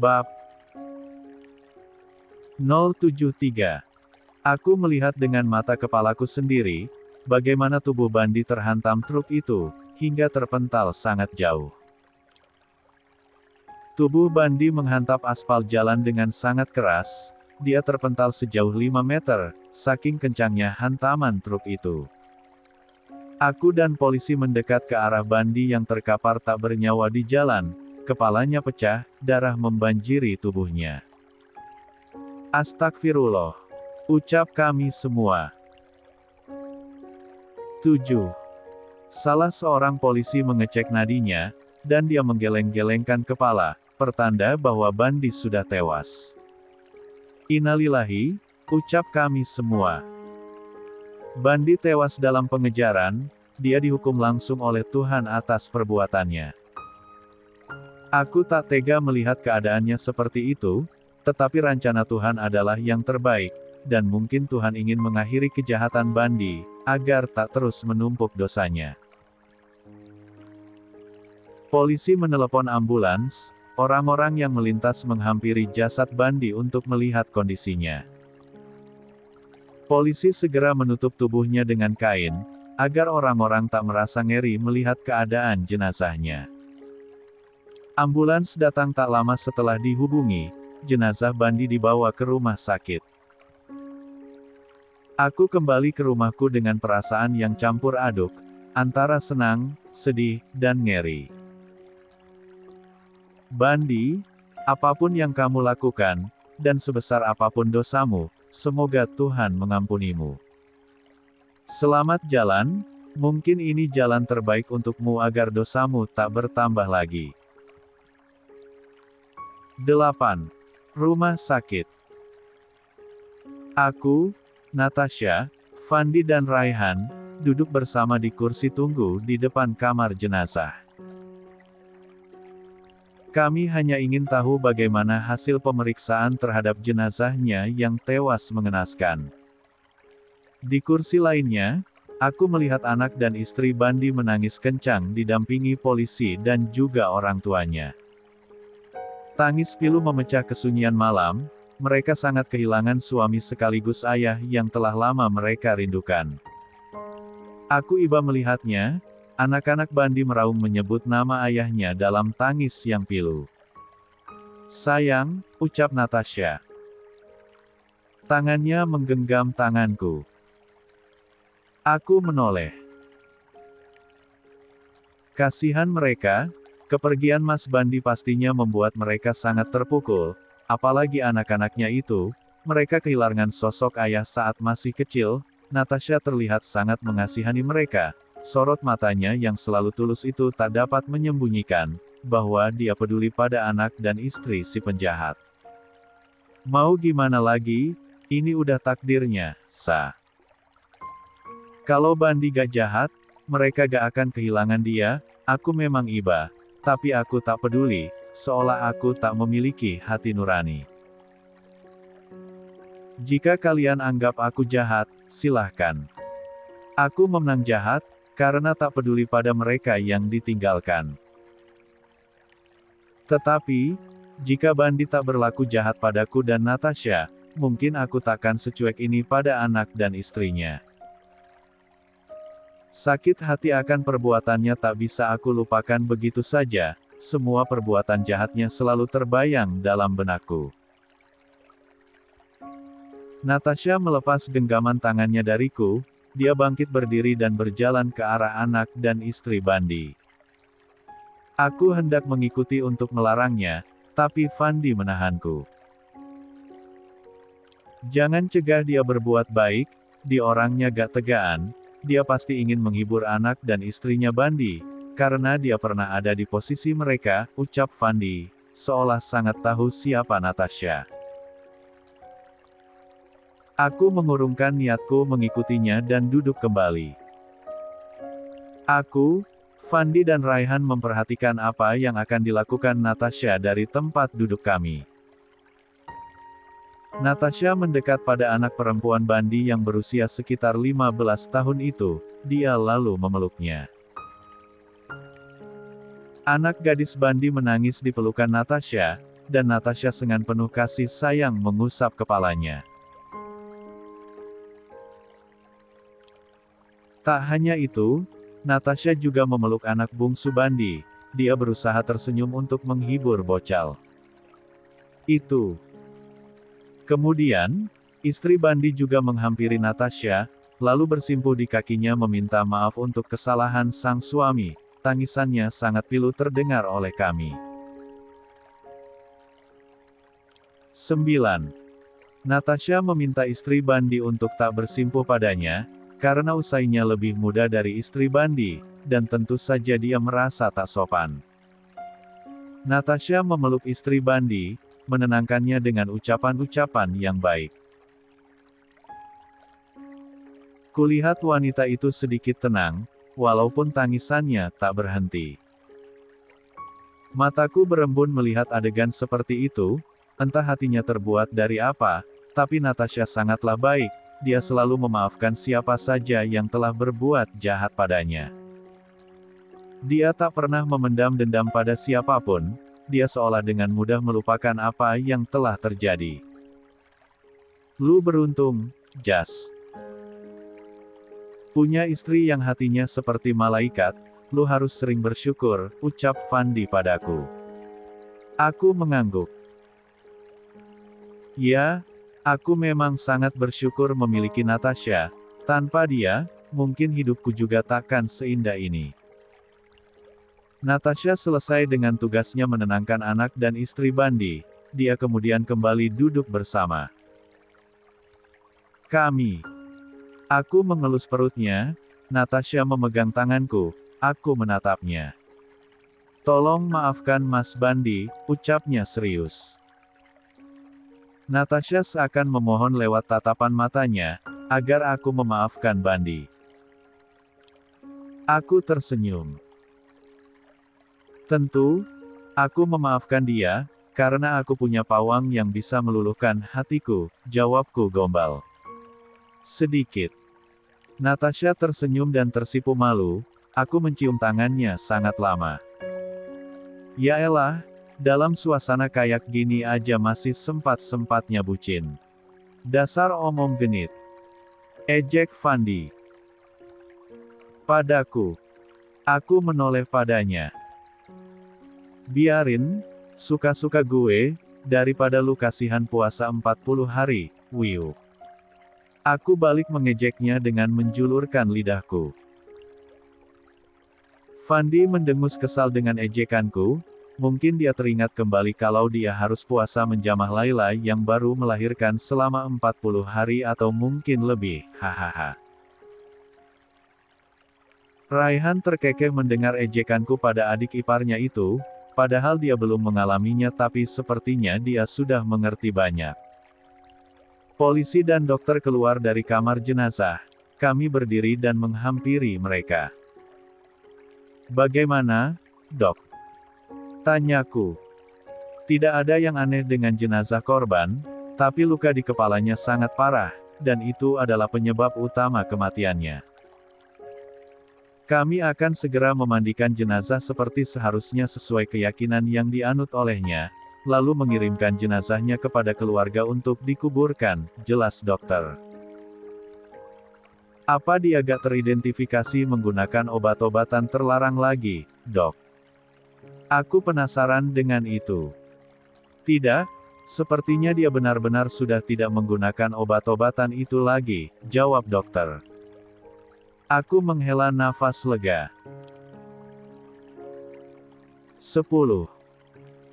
Bab 073. Aku melihat dengan mata kepalaku sendiri, bagaimana tubuh Bandi terhantam truk itu, hingga terpental sangat jauh. Tubuh Bandi menghantam aspal jalan dengan sangat keras, dia terpental sejauh 5 meter, saking kencangnya hantaman truk itu. Aku dan polisi mendekat ke arah Bandi yang terkapar tak bernyawa di jalan, kepalanya pecah, darah membanjiri tubuhnya. Astagfirullah, ucap kami semua. 7. Salah seorang polisi mengecek nadinya, dan dia menggeleng-gelengkan kepala, pertanda bahwa Bandi sudah tewas. Innalillahi, ucap kami semua. Bandi tewas dalam pengejaran, dia dihukum langsung oleh Tuhan atas perbuatannya. Aku tak tega melihat keadaannya seperti itu, tetapi rencana Tuhan adalah yang terbaik, dan mungkin Tuhan ingin mengakhiri kejahatan Bandi, agar tak terus menumpuk dosanya. Polisi menelepon ambulans, orang-orang yang melintas menghampiri jasad Bandi untuk melihat kondisinya. Polisi segera menutup tubuhnya dengan kain, agar orang-orang tak merasa ngeri melihat keadaan jenazahnya. Ambulans datang tak lama setelah dihubungi, jenazah Bandi dibawa ke rumah sakit. Aku kembali ke rumahku dengan perasaan yang campur aduk, antara senang, sedih, dan ngeri. Bandi, apapun yang kamu lakukan, dan sebesar apapun dosamu, semoga Tuhan mengampunimu. Selamat jalan, mungkin ini jalan terbaik untukmu agar dosamu tak bertambah lagi. 8. Rumah sakit. Aku, Natasha, Fandi dan Raihan, duduk bersama di kursi tunggu di depan kamar jenazah. Kami hanya ingin tahu bagaimana hasil pemeriksaan terhadap jenazahnya yang tewas mengenaskan. Di kursi lainnya, aku melihat anak dan istri Bandi menangis kencang didampingi polisi dan juga orang tuanya. Tangis pilu memecah kesunyian malam, mereka sangat kehilangan suami sekaligus ayah yang telah lama mereka rindukan. Aku iba melihatnya, anak-anak Bandi meraung menyebut nama ayahnya dalam tangis yang pilu. Sayang, ucap Natasha. Tangannya menggenggam tanganku. Aku menoleh. Kasihan mereka, kepergian Mas Bandi pastinya membuat mereka sangat terpukul, apalagi anak-anaknya itu, mereka kehilangan sosok ayah saat masih kecil. Natasha terlihat sangat mengasihani mereka, sorot matanya yang selalu tulus itu tak dapat menyembunyikan, bahwa dia peduli pada anak dan istri si penjahat. Mau gimana lagi, ini udah takdirnya, Sa. Kalau Bandi gak jahat, mereka gak akan kehilangan dia. Aku memang iba, tapi aku tak peduli, seolah aku tak memiliki hati nurani. Jika kalian anggap aku jahat, silahkan. Aku memang jahat, karena tak peduli pada mereka yang ditinggalkan. Tetapi, jika Bandi tak berlaku jahat padaku dan Natasha, mungkin aku takkan secuek ini pada anak dan istrinya. Sakit hati akan perbuatannya tak bisa aku lupakan begitu saja, semua perbuatan jahatnya selalu terbayang dalam benakku. Natasha melepas genggaman tangannya dariku, dia bangkit berdiri dan berjalan ke arah anak dan istri Bandi. Aku hendak mengikuti untuk melarangnya, tapi Fandi menahanku. Jangan cegah dia berbuat baik, dia orangnya gak tegaan. Dia pasti ingin menghibur anak dan istrinya Bandi, karena dia pernah ada di posisi mereka, ucap Fandi, seolah sangat tahu siapa Natasha. Aku mengurungkan niatku mengikutinya dan duduk kembali. Aku, Fandi dan Raihan memperhatikan apa yang akan dilakukan Natasha dari tempat duduk kami. Natasha mendekat pada anak perempuan Bandi yang berusia sekitar 15 tahun itu, dia lalu memeluknya. Anak gadis Bandi menangis di pelukan Natasha, dan Natasha dengan penuh kasih sayang mengusap kepalanya. Tak hanya itu, Natasha juga memeluk anak bungsu Bandi. Dia berusaha tersenyum untuk menghibur Bocal. Itu. Kemudian, istri Bandi juga menghampiri Natasha, lalu bersimpuh di kakinya meminta maaf untuk kesalahan sang suami. Tangisannya sangat pilu terdengar oleh kami. 9. Natasha meminta istri Bandi untuk tak bersimpuh padanya, karena usainya lebih muda dari istri Bandi, dan tentu saja dia merasa tak sopan. Natasha memeluk istri Bandi, menenangkannya dengan ucapan-ucapan yang baik. Kulihat wanita itu sedikit tenang, walaupun tangisannya tak berhenti. Mataku berembun melihat adegan seperti itu, entah hatinya terbuat dari apa, tapi Natasha sangatlah baik. Dia selalu memaafkan siapa saja yang telah berbuat jahat padanya. Dia tak pernah memendam dendam pada siapapun, dia seolah dengan mudah melupakan apa yang telah terjadi. Lu beruntung, Jas. Punya istri yang hatinya seperti malaikat, lu harus sering bersyukur, ucap Fandi padaku. Aku mengangguk. Ya, aku memang sangat bersyukur memiliki Natasha. Tanpa dia, mungkin hidupku juga takkan seindah ini. Natasha selesai dengan tugasnya menenangkan anak dan istri Bandi. Dia kemudian kembali duduk bersama kami. Aku mengelus perutnya, Natasha memegang tanganku, aku menatapnya. Tolong maafkan Mas Bandi, ucapnya serius. Natasha seakan memohon lewat tatapan matanya, agar aku memaafkan Bandi. Aku tersenyum. Tentu, aku memaafkan dia, karena aku punya pawang yang bisa meluluhkan hatiku, jawabku gombal. Sedikit. Natasha tersenyum dan tersipu malu, aku mencium tangannya sangat lama. Ya elah, dalam suasana kayak gini aja masih sempat-sempatnya bucin. Dasar omong genit. Ejek Fandi. Padaku. Aku menoleh padanya. Biarin, suka-suka gue, daripada lu kasihan puasa 40 hari, wiu. Aku balik mengejeknya dengan menjulurkan lidahku. Fandi mendengus kesal dengan ejekanku. Mungkin dia teringat kembali kalau dia harus puasa menjamah Laila yang baru melahirkan selama 40 hari atau mungkin lebih, hahaha. Raihan terkekeh mendengar ejekanku pada adik iparnya itu, padahal dia belum mengalaminya tapi sepertinya dia sudah mengerti banyak. Polisi dan dokter keluar dari kamar jenazah. Kami berdiri dan menghampiri mereka. Bagaimana, Dok? Tanyaku. Tidak ada yang aneh dengan jenazah korban, tapi luka di kepalanya sangat parah, dan itu adalah penyebab utama kematiannya. Kami akan segera memandikan jenazah seperti seharusnya sesuai keyakinan yang dianut olehnya, lalu mengirimkan jenazahnya kepada keluarga untuk dikuburkan, jelas dokter. Apa dia gak teridentifikasi menggunakan obat-obatan terlarang lagi, Dok? Aku penasaran dengan itu. Tidak, sepertinya dia benar-benar sudah tidak menggunakan obat-obatan itu lagi, jawab dokter. Aku menghela nafas lega. 10.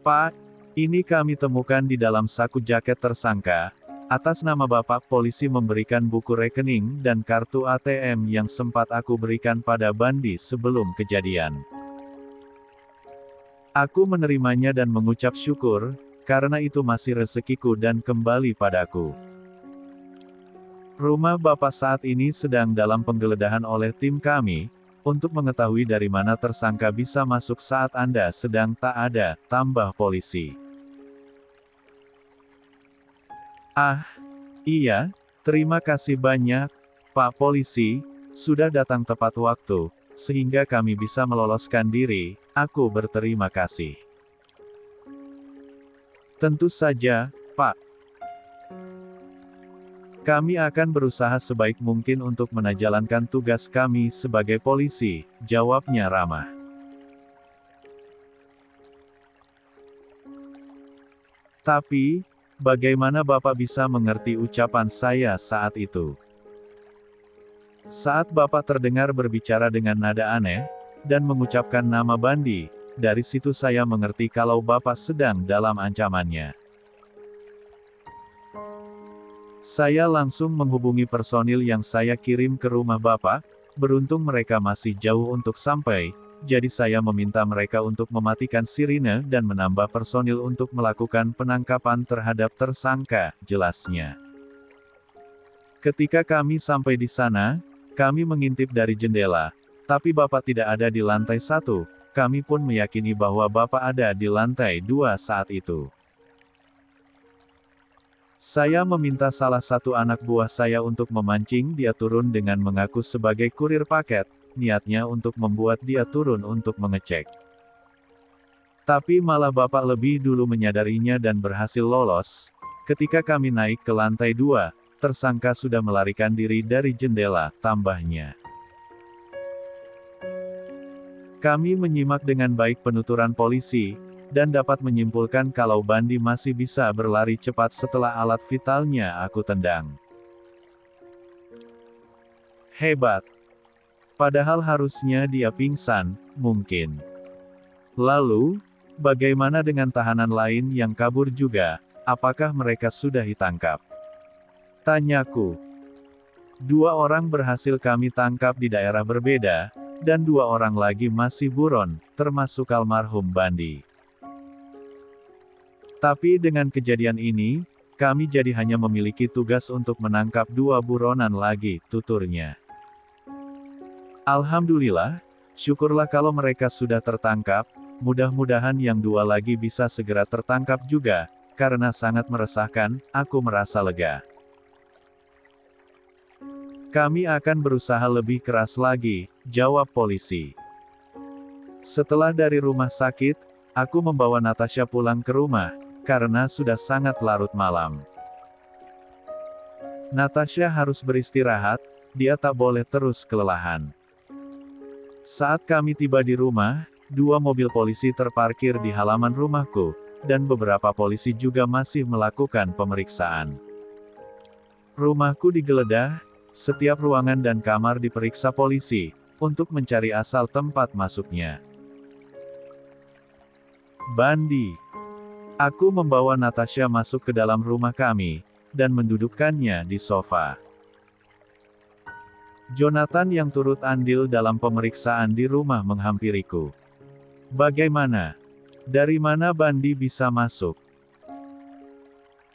Pak, ini kami temukan di dalam saku jaket tersangka. Atas nama Bapak polisi memberikan buku rekening dan kartu ATM yang sempat aku berikan pada Bandi sebelum kejadian. Aku menerimanya dan mengucap syukur, karena itu masih rezekiku dan kembali padaku. Rumah Bapak saat ini sedang dalam penggeledahan oleh tim kami, untuk mengetahui dari mana tersangka bisa masuk saat Anda sedang tak ada, tambah polisi. Ah, iya, terima kasih banyak, Pak Polisi, sudah datang tepat waktu, sehingga kami bisa meloloskan diri, aku berterima kasih. Tentu saja, Pak. Kami akan berusaha sebaik mungkin untuk menjalankan tugas kami sebagai polisi, jawabnya ramah. Tapi, bagaimana Bapak bisa mengerti ucapan saya saat itu? Saat Bapak terdengar berbicara dengan nada aneh, dan mengucapkan nama Bandi, dari situ saya mengerti kalau Bapak sedang dalam ancamannya. Saya langsung menghubungi personil yang saya kirim ke rumah Bapak, beruntung mereka masih jauh untuk sampai, jadi saya meminta mereka untuk mematikan sirine dan menambah personil untuk melakukan penangkapan terhadap tersangka, jelasnya. Ketika kami sampai di sana, kami mengintip dari jendela, tapi Bapak tidak ada di lantai 1, kami pun meyakini bahwa Bapak ada di lantai 2 saat itu. Saya meminta salah satu anak buah saya untuk memancing dia turun dengan mengaku sebagai kurir paket, niatnya untuk membuat dia turun untuk mengecek. Tapi malah Bapak lebih dulu menyadarinya dan berhasil lolos. Ketika kami naik ke lantai 2, tersangka sudah melarikan diri dari jendela, tambahnya. Kami menyimak dengan baik penuturan polisi, dan dapat menyimpulkan kalau Bandi masih bisa berlari cepat setelah alat vitalnya aku tendang. Hebat. Padahal harusnya dia pingsan, mungkin. Lalu, bagaimana dengan tahanan lain yang kabur juga, apakah mereka sudah ditangkap? Tanyaku. 2 orang berhasil kami tangkap di daerah berbeda, dan 2 orang lagi masih buron, termasuk almarhum Bandi. Tapi dengan kejadian ini, kami jadi hanya memiliki tugas untuk menangkap 2 buronan lagi, tuturnya. Alhamdulillah, syukurlah kalau mereka sudah tertangkap, mudah-mudahan yang 2 lagi bisa segera tertangkap juga, karena sangat meresahkan, aku merasa lega. Kami akan berusaha lebih keras lagi, jawab polisi. Setelah dari rumah sakit, aku membawa Natasha pulang ke rumah, karena sudah sangat larut malam. Natasha harus beristirahat, dia tak boleh terus kelelahan. Saat kami tiba di rumah, 2 mobil polisi terparkir di halaman rumahku, dan beberapa polisi juga masih melakukan pemeriksaan. Rumahku digeledah, setiap ruangan dan kamar diperiksa polisi, untuk mencari asal tempat masuknya. Bandi. Aku membawa Natasha masuk ke dalam rumah kami, dan mendudukkannya di sofa. Jonathan yang turut andil dalam pemeriksaan di rumah menghampiriku. Bagaimana? Dari mana Bandi bisa masuk?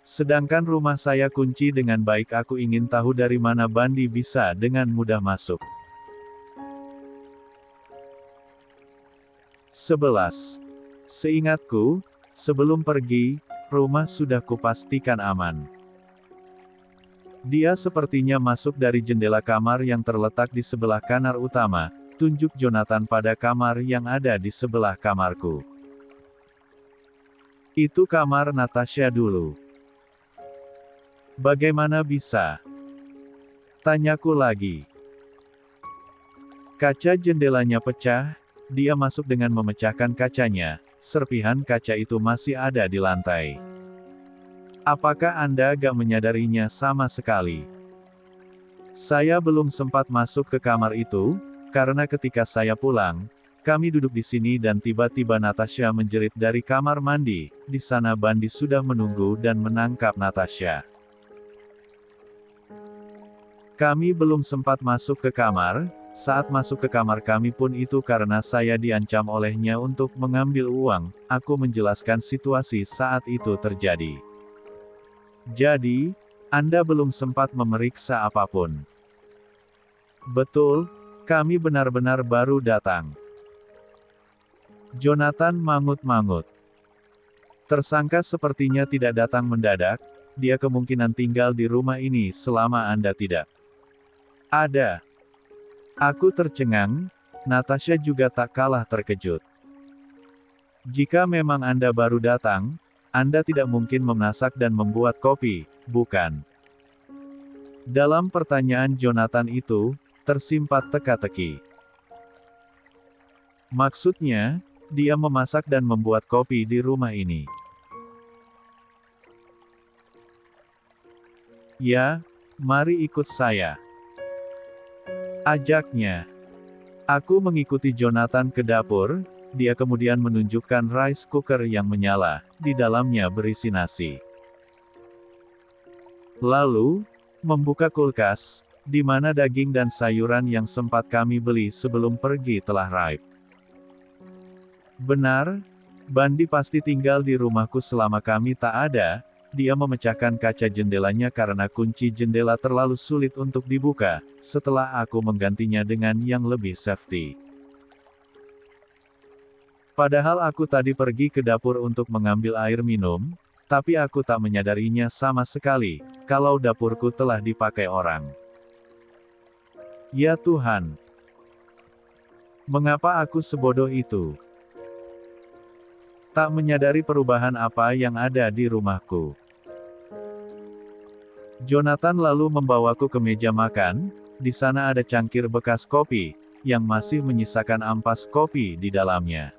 Sedangkan rumah saya kunci dengan baik, aku ingin tahu dari mana Bandi bisa dengan mudah masuk. 11. Seingatku, sebelum pergi, rumah sudah kupastikan aman. Dia sepertinya masuk dari jendela kamar yang terletak di sebelah kanan utama, tunjuk Jonathan pada kamar yang ada di sebelah kamarku. Itu kamar Natasha dulu. Bagaimana bisa? Tanyaku lagi. Kaca jendelanya pecah, dia masuk dengan memecahkan kacanya, serpihan kaca itu masih ada di lantai. Apakah Anda gak menyadarinya sama sekali? Saya belum sempat masuk ke kamar itu, karena ketika saya pulang, kami duduk di sini dan tiba-tiba Natasha menjerit dari kamar mandi, di sana Bandi sudah menunggu dan menangkap Natasha. Kami belum sempat masuk ke kamar, saat masuk ke kamar kami pun itu karena saya diancam olehnya untuk mengambil uang, aku menjelaskan situasi saat itu terjadi. Jadi, Anda belum sempat memeriksa apapun. Betul, kami benar-benar baru datang. Jonathan mangut-mangut. Tersangka sepertinya tidak datang mendadak, dia kemungkinan tinggal di rumah ini selama Anda tidak ada. Aku tercengang, Natasha juga tak kalah terkejut. Jika memang Anda baru datang, Anda tidak mungkin memasak dan membuat kopi, bukan? Dalam pertanyaan Jonathan itu, tersimpan teka-teki. Maksudnya, dia memasak dan membuat kopi di rumah ini. Ya, mari ikut saya. Ajaknya. Aku mengikuti Jonathan ke dapur, dia kemudian menunjukkan rice cooker yang menyala, di dalamnya berisi nasi. Lalu, membuka kulkas, di mana daging dan sayuran yang sempat kami beli sebelum pergi telah ripe. Benar, Bandi pasti tinggal di rumahku selama kami tak ada. Dia memecahkan kaca jendelanya karena kunci jendela terlalu sulit untuk dibuka, setelah aku menggantinya dengan yang lebih safety. Padahal aku tadi pergi ke dapur untuk mengambil air minum, tapi aku tak menyadarinya sama sekali, kalau dapurku telah dipakai orang. Ya Tuhan! Mengapa aku sebodoh itu? Tak menyadari perubahan apa yang ada di rumahku. Jonathan lalu membawaku ke meja makan, di sana ada cangkir bekas kopi, yang masih menyisakan ampas kopi di dalamnya.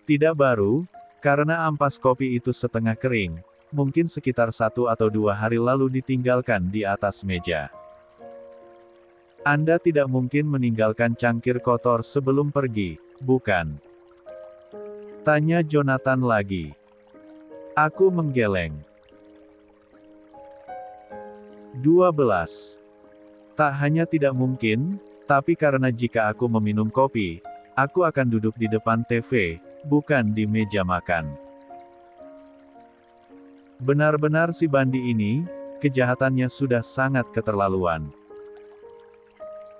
Tidak baru, karena ampas kopi itu setengah kering, mungkin sekitar 1 atau 2 hari lalu ditinggalkan di atas meja. Anda tidak mungkin meninggalkan cangkir kotor sebelum pergi, bukan? Tanya Jonathan lagi. Aku menggeleng. 12. Tak hanya tidak mungkin, tapi karena jika aku meminum kopi, aku akan duduk di depan TV, bukan di meja makan. Benar-benar si Bandi ini, kejahatannya sudah sangat keterlaluan.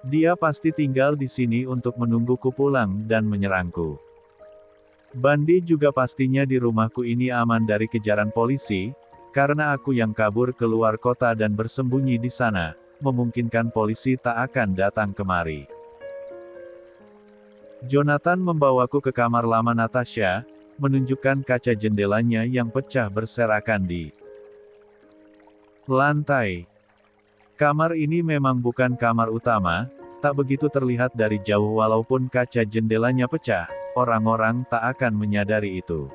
Dia pasti tinggal di sini untuk menungguku pulang dan menyerangku. Bandi juga pastinya di rumahku ini aman dari kejaran polisi, karena aku yang kabur keluar kota dan bersembunyi di sana, memungkinkan polisi tak akan datang kemari. Jonathan membawaku ke kamar lama Natasha, menunjukkan kaca jendelanya yang pecah berserakan di lantai. Kamar ini memang bukan kamar utama, tak begitu terlihat dari jauh walaupun kaca jendelanya pecah, orang-orang tak akan menyadari itu.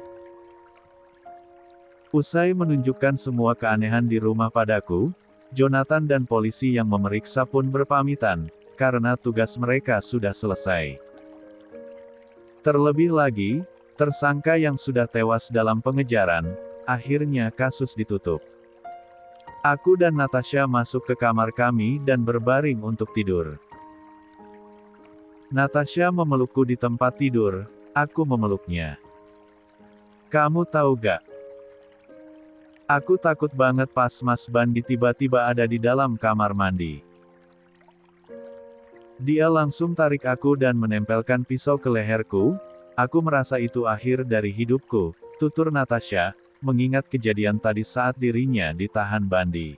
Usai menunjukkan semua keanehan di rumah padaku, Jonathan dan polisi yang memeriksa pun berpamitan, karena tugas mereka sudah selesai. Terlebih lagi, tersangka yang sudah tewas dalam pengejaran, akhirnya kasus ditutup. Aku dan Natasha masuk ke kamar kami dan berbaring untuk tidur. Natasha memelukku di tempat tidur, aku memeluknya. Kamu tahu gak? Aku takut banget pas Mas Bandi tiba-tiba ada di dalam kamar mandi. Dia langsung tarik aku dan menempelkan pisau ke leherku. Aku merasa itu akhir dari hidupku, tutur Natasha, mengingat kejadian tadi saat dirinya ditahan Bandi.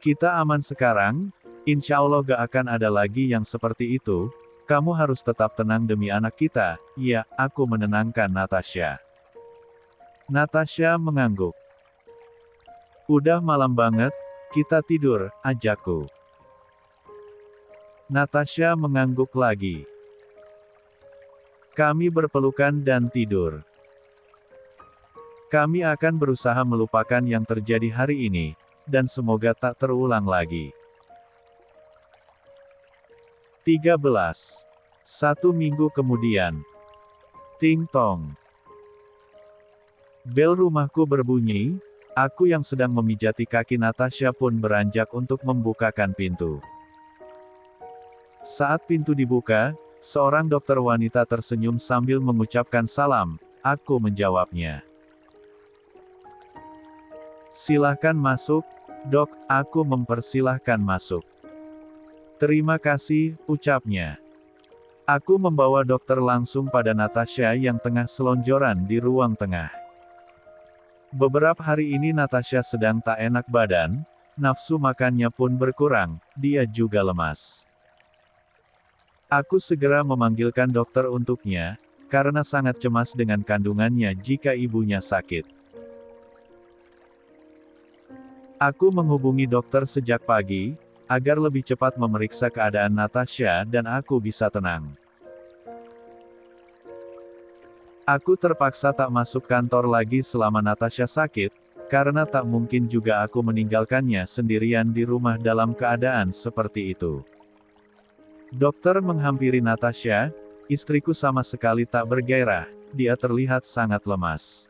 Kita aman sekarang, insya Allah gak akan ada lagi yang seperti itu. Kamu harus tetap tenang demi anak kita. Ya, aku menenangkan Natasha. Natasha mengangguk. Udah malam banget, kita tidur, ajakku. Natasha mengangguk lagi. Kami berpelukan dan tidur. Kami akan berusaha melupakan yang terjadi hari ini, dan semoga tak terulang lagi. 13. 1 minggu kemudian. Ting tong. Bel rumahku berbunyi, aku yang sedang memijati kaki Natasha pun beranjak untuk membukakan pintu. Saat pintu dibuka, seorang dokter wanita tersenyum sambil mengucapkan salam, aku menjawabnya. Silahkan masuk, dok, aku mempersilahkan masuk. Terima kasih, ucapnya. Aku membawa dokter langsung pada Natasha yang tengah selonjoran di ruang tengah. Beberapa hari ini Natasha sedang tak enak badan, nafsu makannya pun berkurang, dia juga lemas. Aku segera memanggilkan dokter untuknya, karena sangat cemas dengan kandungannya jika ibunya sakit. Aku menghubungi dokter sejak pagi, agar lebih cepat memeriksa keadaan Natasha dan aku bisa tenang. Aku terpaksa tak masuk kantor lagi selama Natasha sakit, karena tak mungkin juga aku meninggalkannya sendirian di rumah dalam keadaan seperti itu. Dokter menghampiri Natasha, istriku sama sekali tak bergairah, dia terlihat sangat lemas.